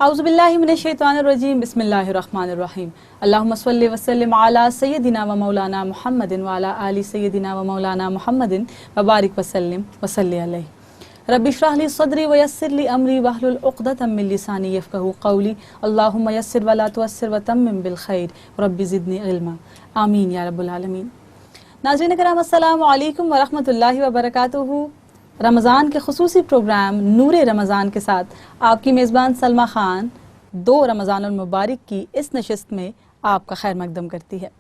औज़ुबिल्लाहि मिनश्शैतानिर्रजीम बिस्मिल्लाहिर्रहमानिर्रहीम अल्लाहुम्मा सल्लि व सल्लिम अला सय्यदिना व मौलाना मुहम्मदिन व अला आलि सय्यदिना व मौलाना मुहम्मदिन व बारिक व सल्लिम व सल्लि अलैहि रब्बि इश्रह ली सदरी व यस्सिर ली अमरी वहलुल उक़दतम मिन लिसानी यफ़क़हू क़ौली अल्लाहुम्मा यस्सिर व ला तुअस्सिर व तम्मिम बिल खैर रब्बि ज़िदनी इल्मा आमीन या रब्बुल आलमीन। नाज़रीन किराम अस्सलामु अलैकुम व रहमतुल्लाहि व बरकातुहू। रमज़ान के ख़ुसूसी प्रोग्राम नूरे रमज़ान के साथ आपकी मेज़बान सलमा ख़ान 2 रमज़ानुल मुबारक की इस नशिस्त में आपका खैर मकदम करती है।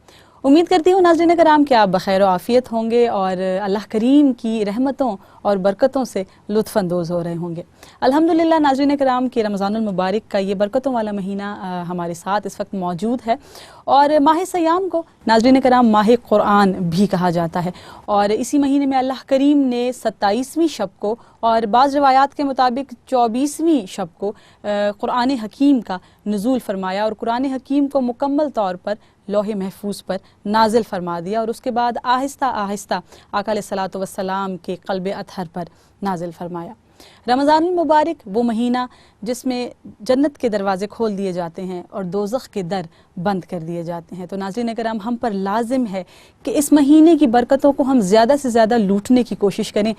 उम्मीद करती हूँ नाज़रीन कराम कि आप बखैर व आफ़ियत होंगे और अल्लाह करीम की रहमतों और बरकतों से लुत्फ़ अंदोज़ हो रहे होंगे। अल्हम्दुलिल्लाह नाज़रीन कराम कि रमज़ानुल मुबारक का ये बरकतों वाला महीना हमारे साथ इस वक्त मौजूद है और माह सयाम को नाज़रीन कराम माह क़ुरआन भी कहा जाता है और इसी महीने में अल्लाह करीम ने 27वीं शब को और बाज़ रवायात के मुताबिक 24वीं शब को क़ुरआन हकीम का नुज़ूल फरमाया और क़ुरआन हकीम को मुकम्मल तौर पर लौहे महफूज पर नाजिल फरमा दिया और उसके बाद आहिस्ता आहिस्ता आका अलैहिस्सलातु वस्सलाम के क़ल्ब अतहर पर नाजिल फरमाया। रमज़ानुल मुबारक वो महीना जिसमें जन्नत के दरवाज़े खोल दिए जाते हैं और दोज़ख के दर बंद कर दिए जाते हैं। तो नाज़रीन करम हम पर लाजिम है कि इस महीने की बरकतों को हम ज़्यादा से ज़्यादा लूटने की कोशिश करें